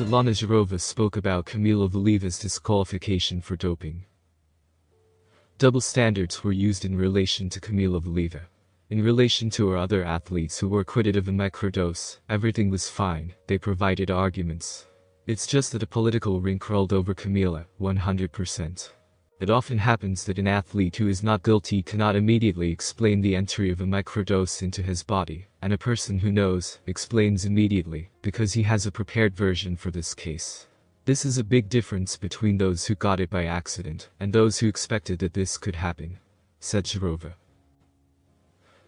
Svetlana Zhirova spoke about Kamila Valieva's disqualification for doping. Double standards were used in relation to Kamila Valieva. In relation to her other athletes who were acquitted of a microdose, everything was fine, they provided arguments. It's just that a political ring crawled over Kamila, 100%. It often happens that an athlete who is not guilty cannot immediately explain the entry of a microdose into his body, and a person who knows, explains immediately, because he has a prepared version for this case. This is a big difference between those who got it by accident, and those who expected that this could happen, said Zhirova.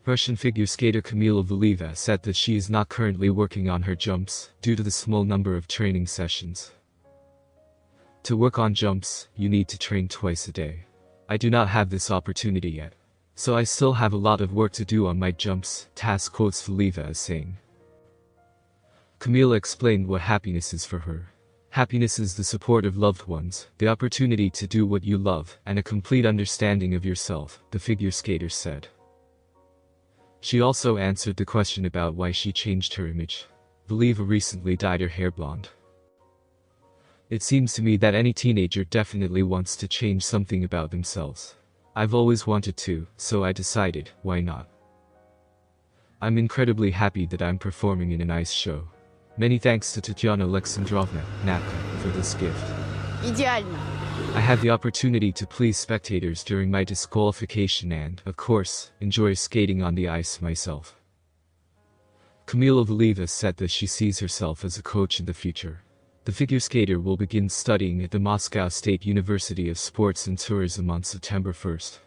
Russian figure skater Kamila Valieva said that she is not currently working on her jumps, due to the small number of training sessions. To work on jumps, you need to train twice a day. I do not have this opportunity yet. So I still have a lot of work to do on my jumps, Tas quotes Valieva as saying. Kamila explained what happiness is for her. Happiness is the support of loved ones, the opportunity to do what you love, and a complete understanding of yourself, the figure skater said. She also answered the question about why she changed her image. Valieva recently dyed her hair blonde. It seems to me that any teenager definitely wants to change something about themselves. I've always wanted to, so I decided, why not? I'm incredibly happy that I'm performing in an ice show. Many thanks to Tatiana Alexandrovna, Napka, for this gift. Идеально. I had the opportunity to please spectators during my disqualification and, of course, enjoy skating on the ice myself. Kamila Valieva said that she sees herself as a coach in the future. The figure skater will begin studying at the Moscow State University of Sports and Tourism on September 1st.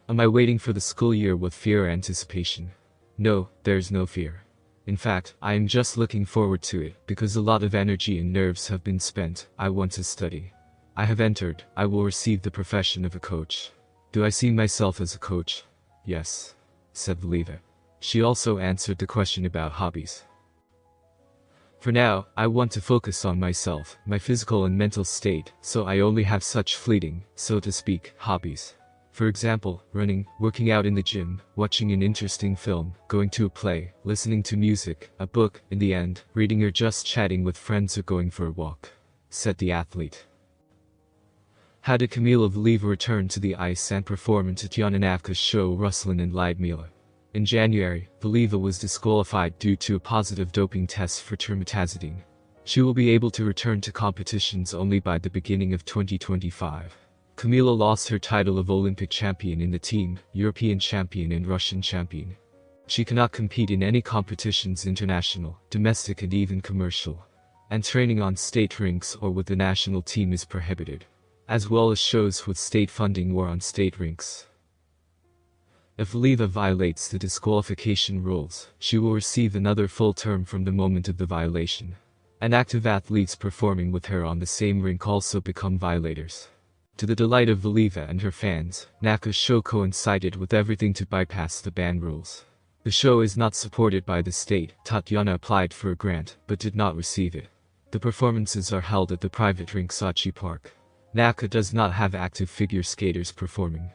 Am I waiting for the school year with fear or anticipation? No, there's no fear. In fact, I am just looking forward to it, because a lot of energy and nerves have been spent. I want to study. I have entered, I will receive the profession of a coach. Do I see myself as a coach? Yes, said Valieva. She also answered the question about hobbies. For now, I want to focus on myself, my physical and mental state, so I only have such fleeting, so to speak, hobbies. For example, running, working out in the gym, watching an interesting film, going to a play, listening to music, a book, in the end, reading or just chatting with friends or going for a walk, said the athlete. How did Kamila Valieva return to the ice and perform in Tatiana Napka's show Ruslan and Lyudmila? In January, Valieva was disqualified due to a positive doping test for termitazidine. She will be able to return to competitions only by the beginning of 2025. Kamila lost her title of Olympic champion in the team, European champion and Russian champion. She cannot compete in any competitions international, domestic and even commercial. And training on state rinks or with the national team is prohibited. As well as shows with state funding or on state rinks. If Valieva violates the disqualification rules, she will receive another full term from the moment of the violation. And active athletes performing with her on the same rink also become violators. To the delight of Valieva and her fans, Napka's show coincided with everything to bypass the ban rules. The show is not supported by the state. Tatiana applied for a grant, but did not receive it. The performances are held at the private rink Sochi Park. Napka does not have active figure skaters performing.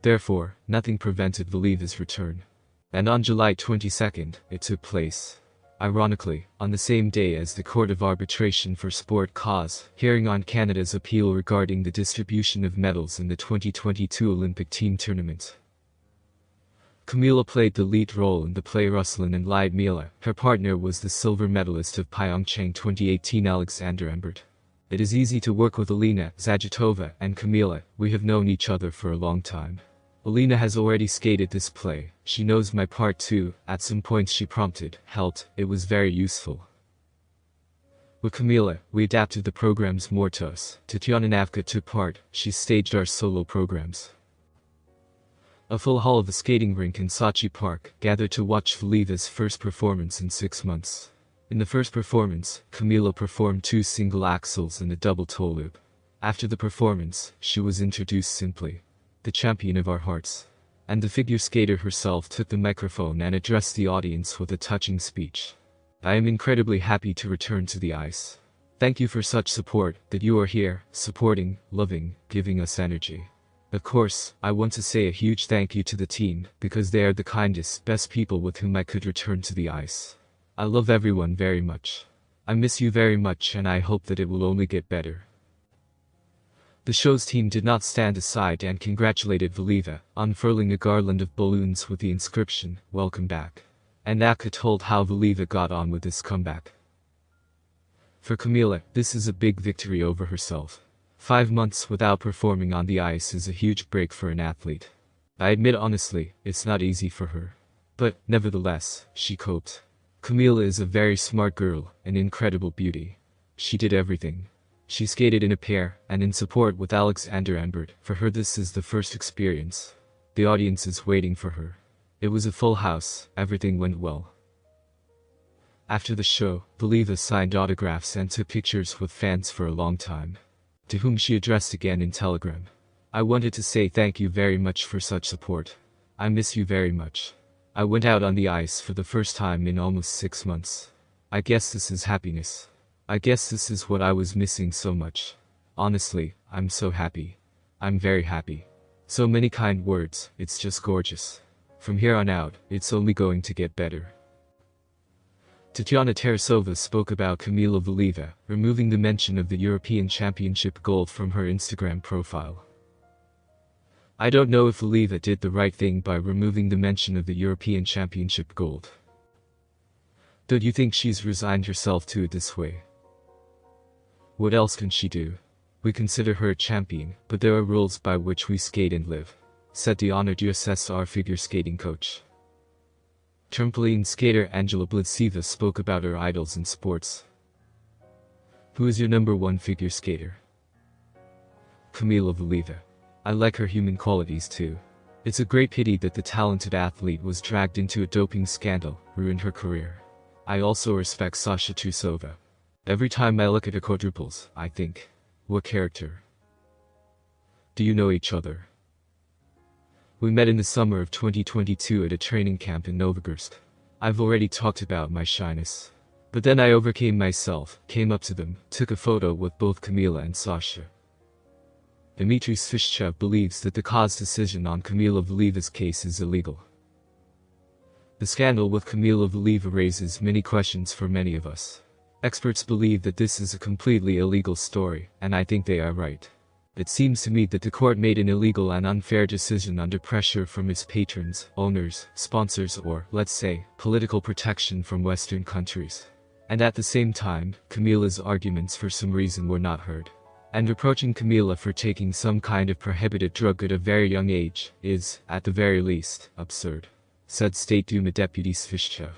Therefore, nothing prevented Valieva's return. And on July 22nd, it took place. Ironically, on the same day as the Court of Arbitration for Sport Cause hearing on Canada's appeal regarding the distribution of medals in the 2022 Olympic team tournament. Kamila played the lead role in the play Ruslan and Lyudmila. Her partner was the silver medalist of Pyeongchang 2018 Alexander Embert. It is easy to work with Alina Zagitova and Kamila. We have known each other for a long time. Alina has already skated this play. She knows my part too. At some points she prompted, helped. It was very useful. With Kamila, we adapted the programs more to us. Tatiana Napka took part. She staged our solo programs. A full hall of the skating rink in Sochi Park gathered to watch Valieva's first performance in 6 months. In the first performance, Kamila performed 2 single axels and a double toe loop. After the performance, she was introduced simply, the champion of our hearts. And the figure skater herself took the microphone and addressed the audience with a touching speech. I am incredibly happy to return to the ice. Thank you for such support, that you are here, supporting, loving, giving us energy. Of course, I want to say a huge thank you to the team, because they are the kindest, best people with whom I could return to the ice. I love everyone very much. I miss you very much and I hope that it will only get better. The show's team did not stand aside and congratulated Valieva, unfurling a garland of balloons with the inscription, "Welcome back." And Aka told how Valieva got on with this comeback. For Kamila, this is a big victory over herself. 5 months without performing on the ice is a huge break for an athlete. I admit honestly, it's not easy for her. But, nevertheless, she coped. Kamila is a very smart girl, an incredible beauty. She did everything. She skated in a pair, and in support with Alexander Ambert. For her this is the first experience. The audience is waiting for her. It was a full house, everything went well. After the show, Valieva signed autographs and took pictures with fans for a long time. To whom she addressed again in Telegram. "I wanted to say thank you very much for such support. I miss you very much. I went out on the ice for the first time in almost 6 months. I guess this is happiness. I guess this is what I was missing so much. Honestly, I'm so happy. I'm very happy. So many kind words, it's just gorgeous. From here on out, it's only going to get better." Tatiana Tarasova spoke about Kamila Valieva, removing the mention of the European Championship gold from her Instagram profile. "I don't know if Valieva did the right thing by removing the mention of the European Championship gold. Don't you think she's resigned herself to it this way? What else can she do? We consider her a champion, but there are rules by which we skate and live," said the honored USSR figure skating coach. Trampoline skater Angela Blitzeva spoke about her idols in sports. "Who is your #1 figure skater?" "Kamila Valieva. I like her human qualities too. It's a great pity that the talented athlete was dragged into a doping scandal, ruined her career. I also respect Sasha Trusova. Every time I look at her quadruples, I think, what character. Do you know each other? We met in the summer of 2022 at a training camp in Novogorsk. I've already talked about my shyness. But then I overcame myself, came up to them, took a photo with both Kamila and Sasha." Dmitry Svishchev believes that the CAS decision on Kamila Valieva's case is illegal. The scandal with Kamila Valieva raises many questions for many of us. Experts believe that this is a completely illegal story, and I think they are right. It seems to me that the court made an illegal and unfair decision under pressure from its patrons, owners, sponsors or, let's say, political protection from Western countries. And at the same time, Kamila's arguments for some reason were not heard. And reproaching Kamila for taking some kind of prohibited drug at a very young age is, at the very least, absurd, said State Duma Deputy Svishchev.